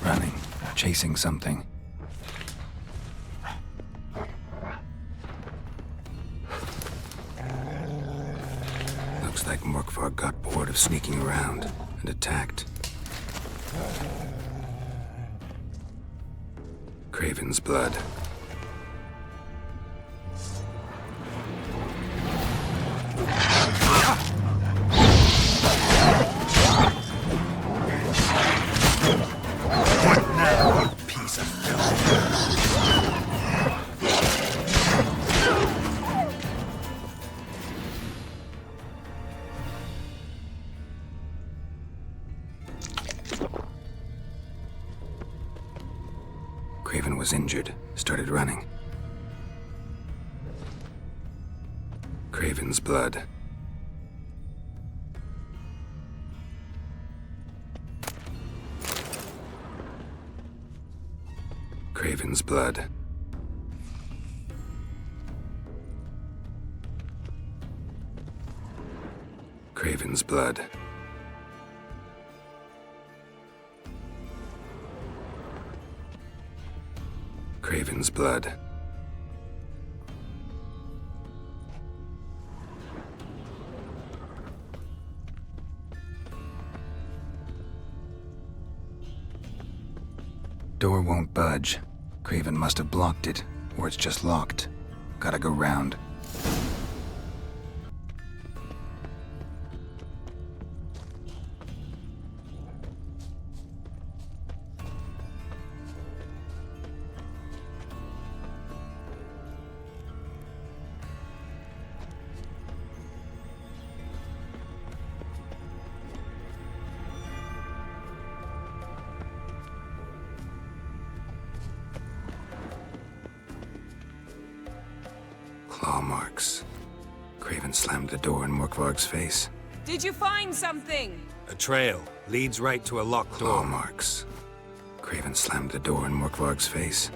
Running. Chasing something. Looks like Morkvarg got bored of sneaking around and attacked. Craven's blood. What now, you piece of filth? Craven was injured, started running. Craven's blood. Craven's blood. Craven's blood. Craven's blood. Door won't budge. Craven must have blocked it, or it's just locked. Gotta go round. Claw marks. Craven slammed the door in Morkvarg's face. Did you find something? A trail leads right to a locked door. Claw marks. Craven slammed the door in Morkvarg's face.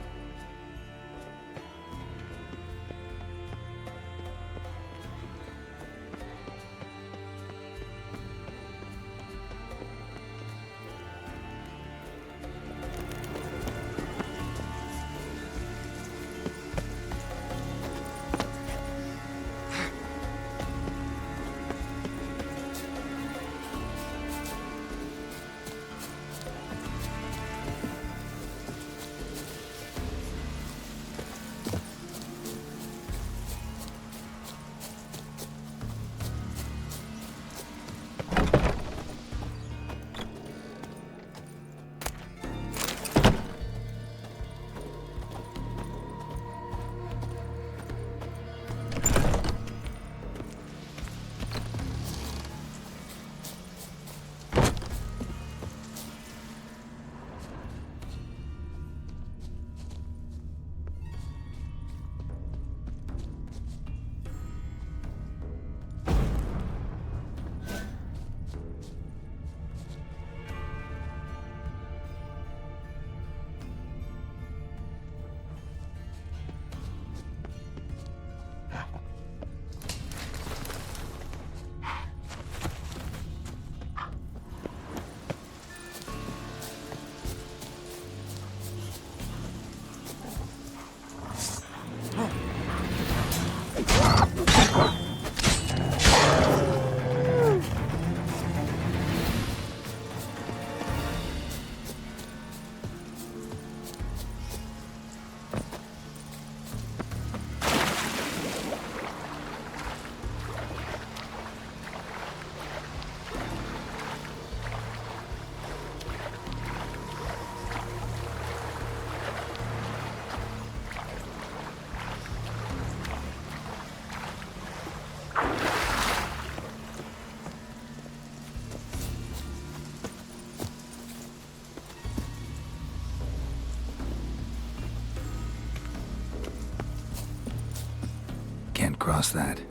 across that.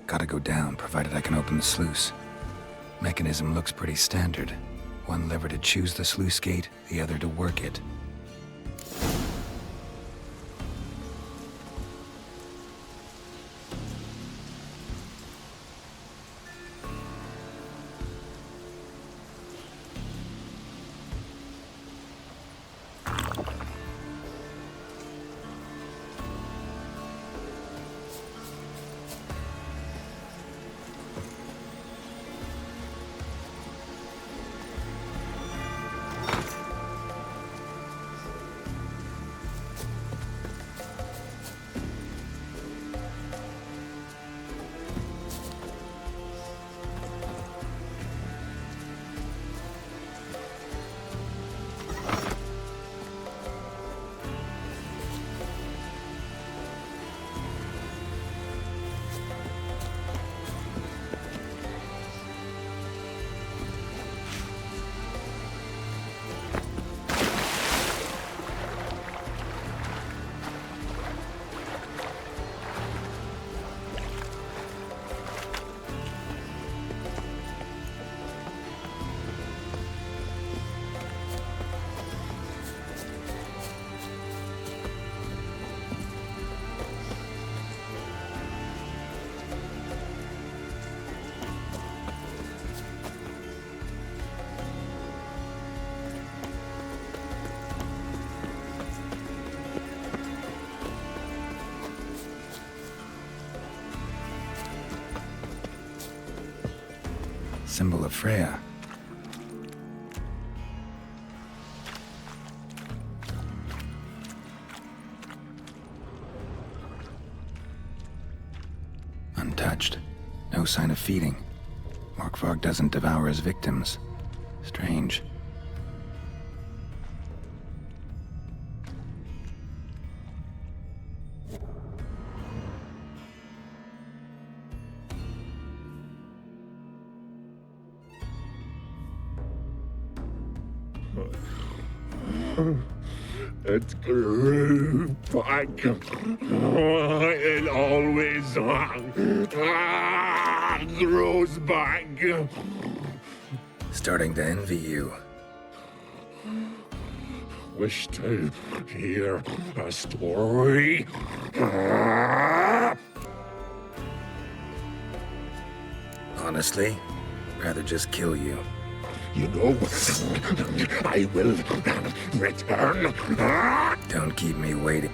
Gotta go down, provided I can open the sluice. Mechanism looks pretty standard. One lever to choose the sluice gate, the other to work it. Symbol of Freya. Untouched. No sign of feeding. Morkvarg doesn't devour his victims. Strange. It grew back. It always grows back. Starting to envy you. Wish to hear a story? Honestly, rather just kill you. You know, I will return. Don't keep me waiting.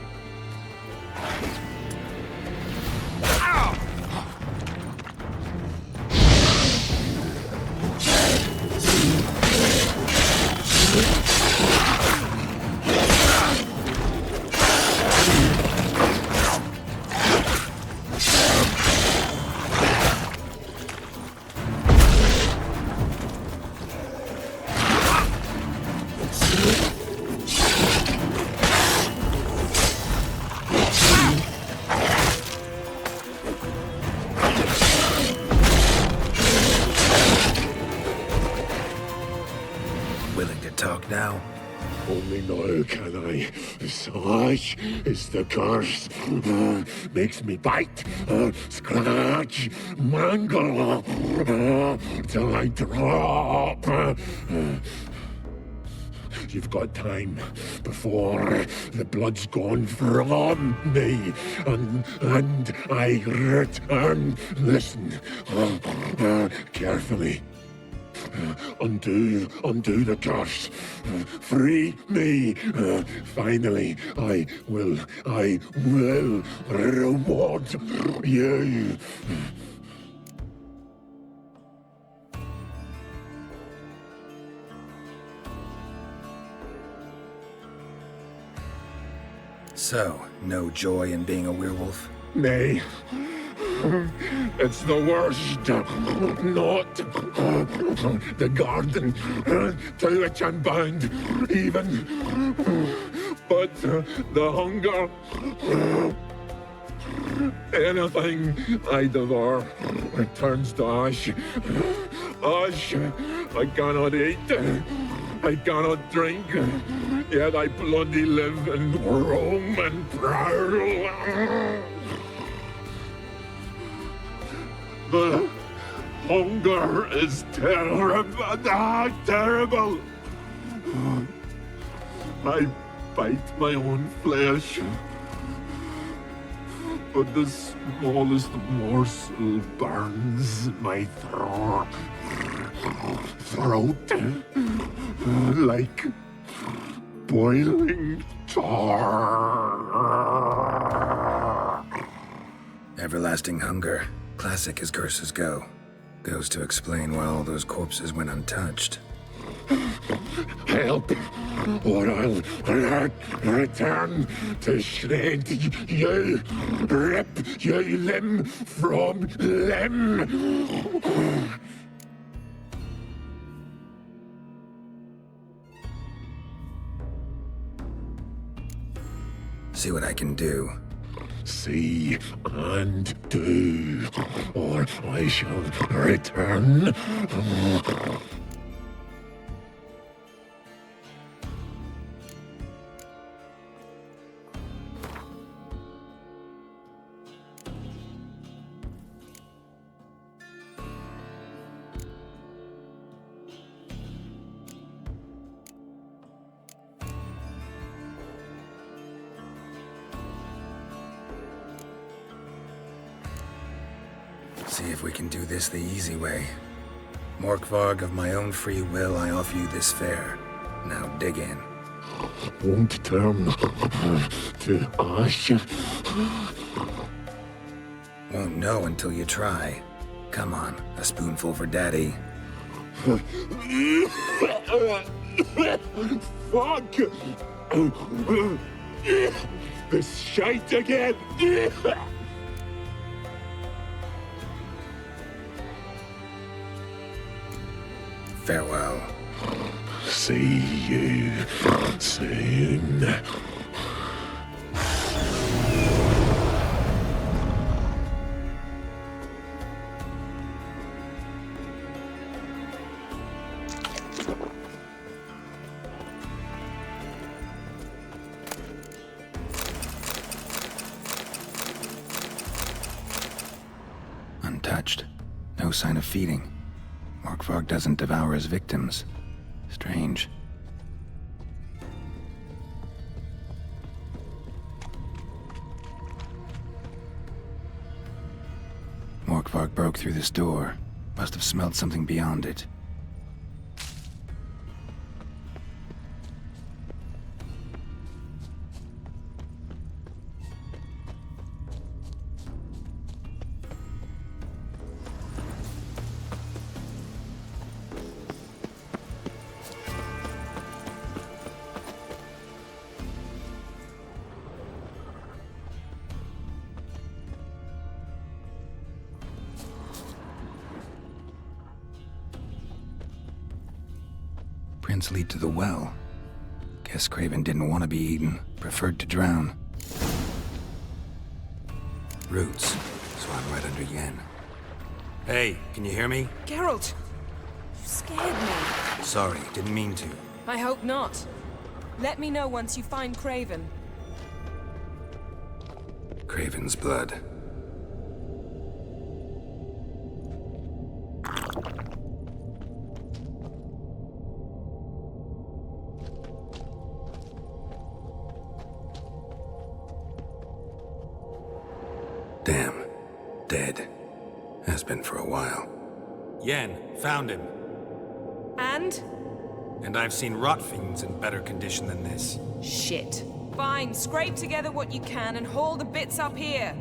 Now? Only now can I. Such is the curse. Makes me bite, scratch, mangle, till I drop. You've got time before the blood's gone from me, and I return. Listen, carefully. Undo the curse. Free me. Finally, I will reward you. So, no joy in being a werewolf? Nay. It's the worst. Not the garden to which I'm bound, even. But the hunger. Anything I devour turns to ash. Ash I cannot eat. I cannot drink. Yet I bloody live and roam and prowl. Hunger is terrible. Terrible. I bite my own flesh. But the smallest morsel burns my throat. Like boiling tar. Everlasting hunger. Classic as curses go. Goes to explain why all those corpses went untouched. Help, or I'll return to shred you, rip you limb from limb. See what I can do. See and do, or I shall return. See if we can do this the easy way. Morkvarg, of my own free will, I offer you this fare. Now dig in. Won't turn to ash. Won't know until you try. Come on, a spoonful for Daddy. Fuck! This shite again! Farewell. See you soon. Untouched. No sign of feeding. Morkvarg doesn't devour his victims. Strange. Morkvarg broke through this door. Must have smelled something beyond it. Prints lead to the well. Guess Craven didn't want to be eaten, preferred to drown. Roots, so I'm right under Yen. Hey, can you hear me? Geralt! You scared me. Sorry, didn't mean to. I hope not. Let me know once you find Craven. Craven's blood. Damn. Dead. Has been for a while. Yen, found him. And? And I've seen rot fiends in better condition than this. Shit. Fine, scrape together what you can and haul the bits up here.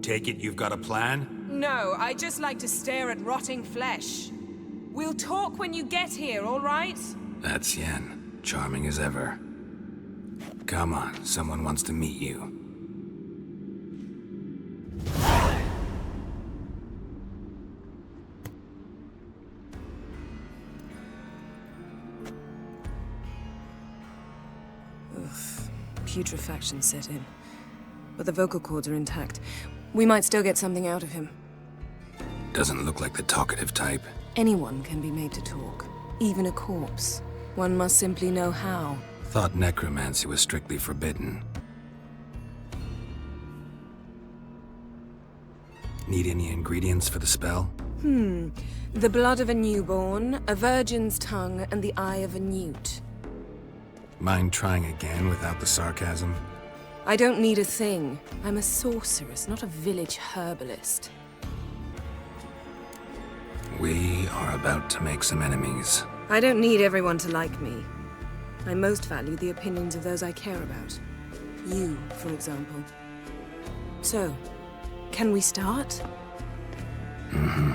Take it you've got a plan? No, I just like to stare at rotting flesh. We'll talk when you get here, all right? That's Yen. Charming as ever. Come on, someone wants to meet you. Oof. Putrefaction set in. But the vocal cords are intact. We might still get something out of him. Doesn't look like the talkative type. Anyone can be made to talk. Even a corpse. One must simply know how. Thought necromancy was strictly forbidden. Need any ingredients for the spell? The blood of a newborn, a virgin's tongue, and the eye of a newt. Mind trying again without the sarcasm? I don't need a thing. I'm a sorceress, not a village herbalist. We are about to make some enemies. I don't need everyone to like me. I most value the opinions of those I care about. You, for example. So, can we start? Mm-hmm.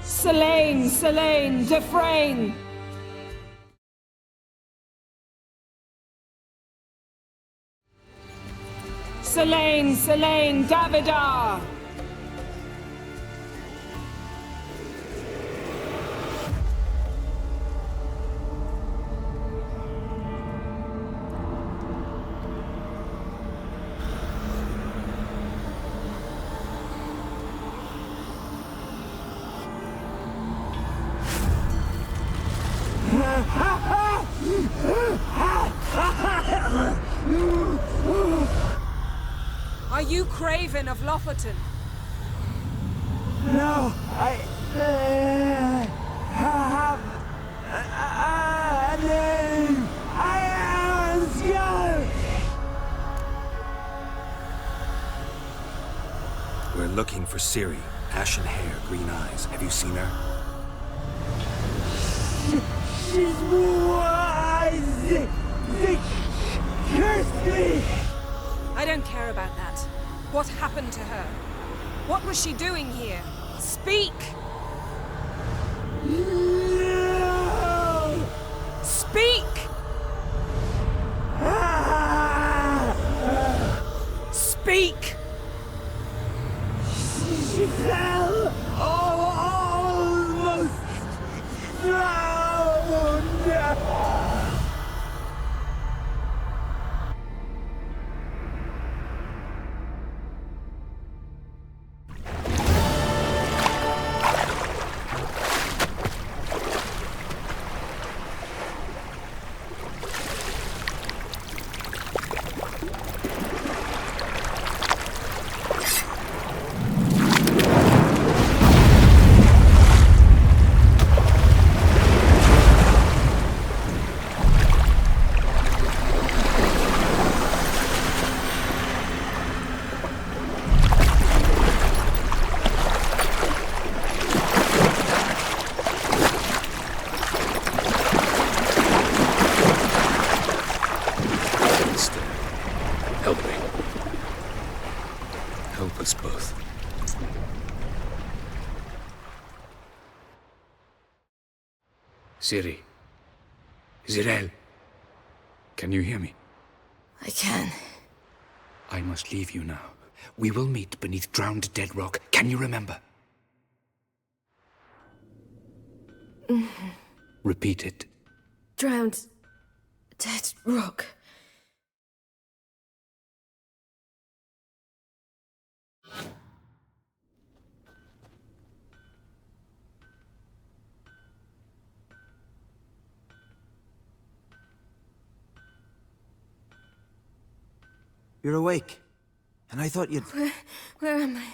Selene, Selene, Dufresne! Selene, Selene, Davidar! Are you Craven of Lofoten? No, I have a name. I am a Skull. We're looking for Ciri. Ashen hair, green eyes. Have you seen her? She's wise. They cursed me. I don't care about that. What happened to her? What was she doing here? Speak! No. Speak! Speak! She fell. Almost drowned. Help me. Help us both. Ciri. Zirael. Can you hear me? I can. I must leave you now. We will meet beneath drowned dead rock. Can you remember? Repeat it. Drowned. Dead rock. You're awake. And I thought you'd... Where am I?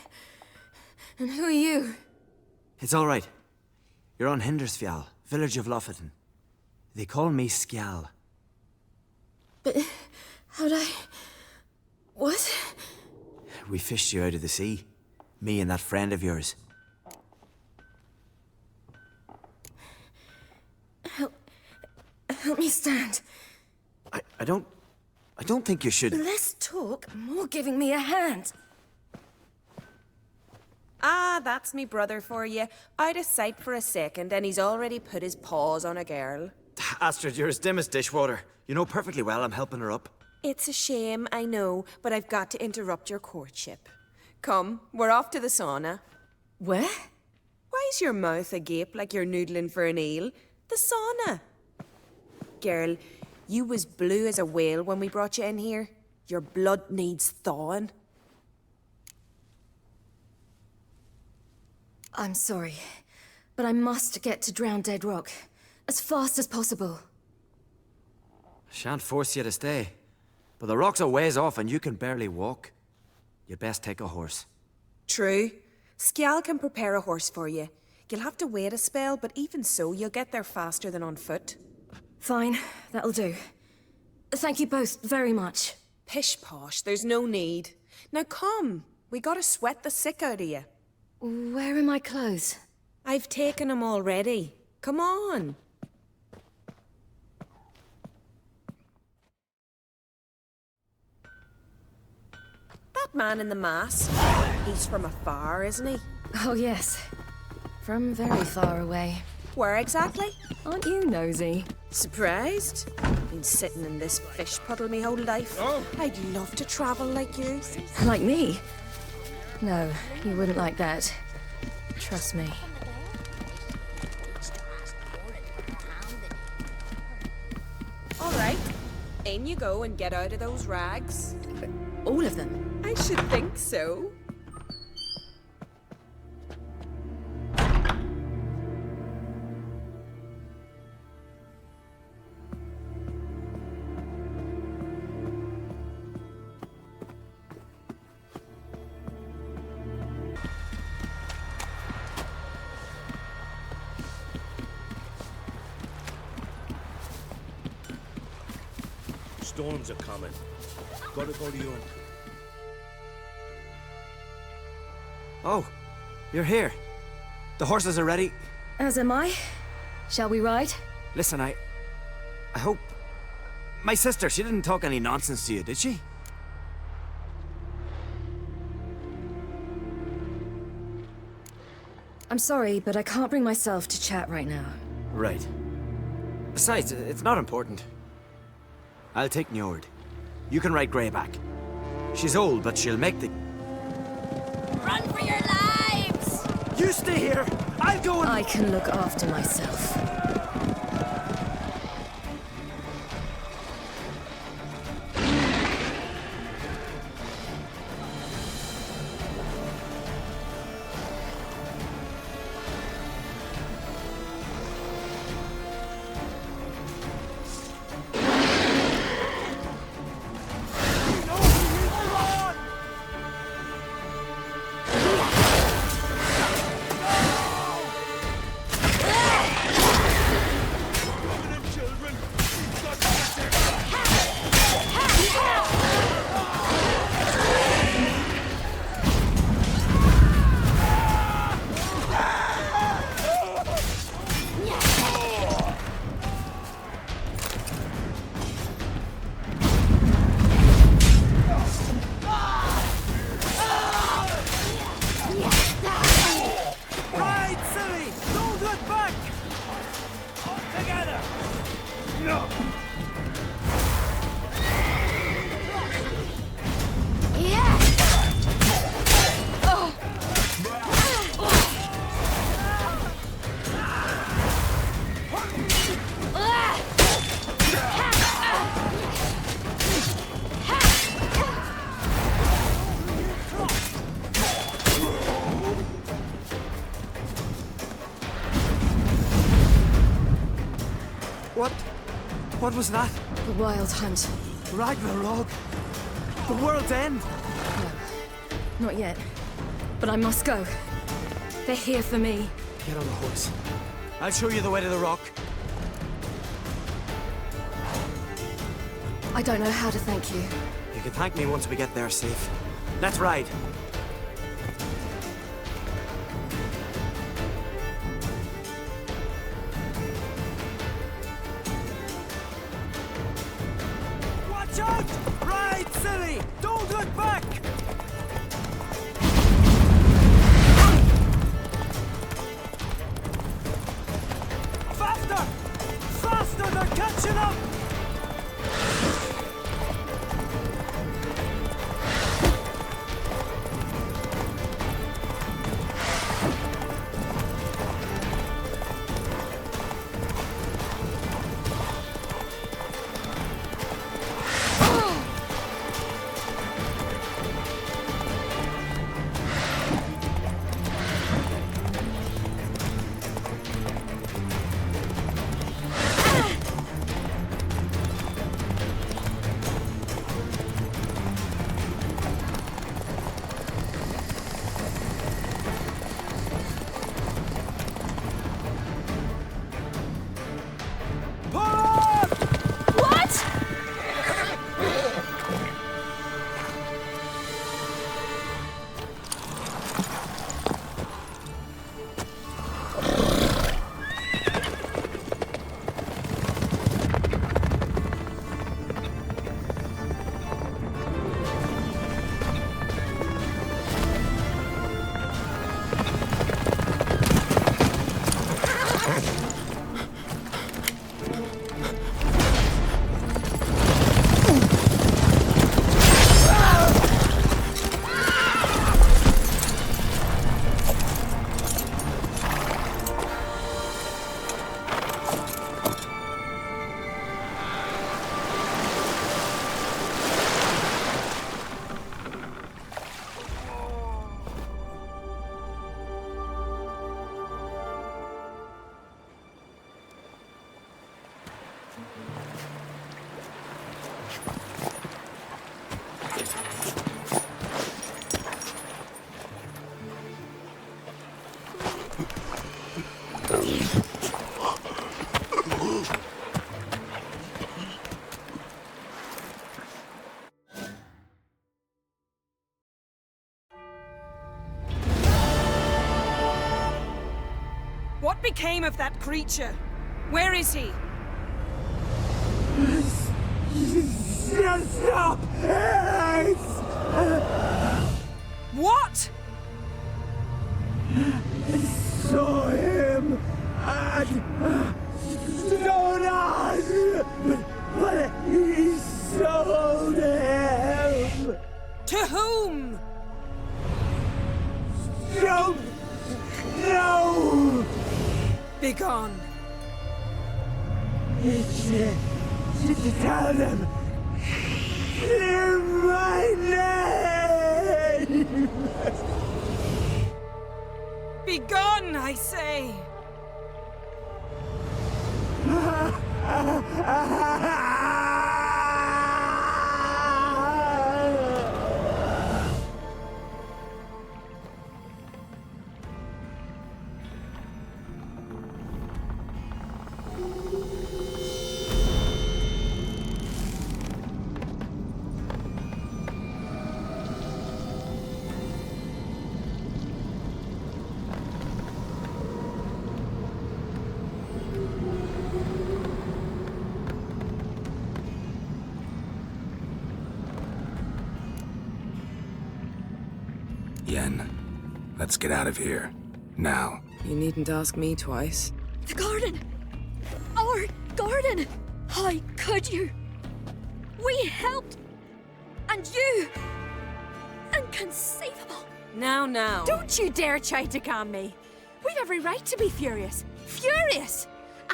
And who are you? It's all right. You're on Hindersfjall, village of Lofoten. They call me Skjal. But how'd I... What? We fished you out of the sea. Me and that friend of yours. Help me stand. I don't think you should... Less talk, more giving me a hand. Ah, that's me brother for you. I'd a sight for a second, and he's already put his paws on a girl. Astrid, you're as dim as dishwater. You know perfectly well I'm helping her up. It's a shame, I know, but I've got to interrupt your courtship. Come, we're off to the sauna. Where? Why's your mouth agape like you're noodling for an eel? The sauna. Girl, you was blue as a whale when we brought you in here. Your blood needs thawing. I'm sorry, but I must get to Drowned Dead Rock. As fast as possible. I shan't force you to stay. But the rock's a ways off and you can barely walk. You'd best take a horse. True. Skjal can prepare a horse for you. You'll have to wait a spell, but even so, you'll get there faster than on foot. Fine, that'll do. Thank you both very much. Pish-posh, there's no need. Now come, we gotta sweat the sick out of you. Where are my clothes? I've taken them already. Come on. That man in the mask, he's from afar, isn't he? Oh, yes. From very far away. Where exactly? Aren't you nosy? Surprised? Been sitting in this fish puddle me whole life. Oh. I'd love to travel like you. Like me? No, you wouldn't like that. Trust me. All right. In you go and get out of those rags. All of them? I should think so. Storms are coming. Gotta go to your... Oh, you're here. The horses are ready. As am I. Shall we ride? Listen, I hope... My sister, she didn't talk any nonsense to you, did she? I'm sorry, but I can't bring myself to chat right now. Right. Besides, it's not important. I'll take Njord. You can ride Greyback. She's old, but she'll make the... Run for your lives! You stay here! I'll go and... I can look after myself. What was that? The Wild Hunt. Ragnarok? The world's end? No, not yet. But I must go. They're here for me. Get on the horse. I'll show you the way to the rock. I don't know how to thank you. You can thank me once we get there safe. Let's ride. Watch out! Ride, silly! Don't look back! Faster! Faster! They're catching up! What became of that creature? Where is he? Stop! What? Saw him at Stonas, but he sold him. To whom? Don't know. Begone. Tell them. Clear my name. Begone, I say. Yen, let's get out of here. Now. You needn't ask me twice. The garden! Our garden! How could you? We helped! And you! Inconceivable! Now. Don't you dare try to calm me! We've every right to be furious! Furious!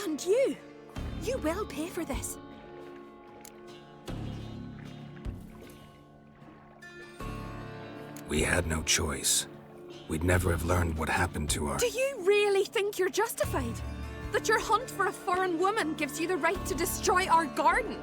And you will pay for this. We had no choice. We'd never have learned what happened to our... Do you really think you're justified? That your hunt for a foreign woman gives you the right to destroy our garden?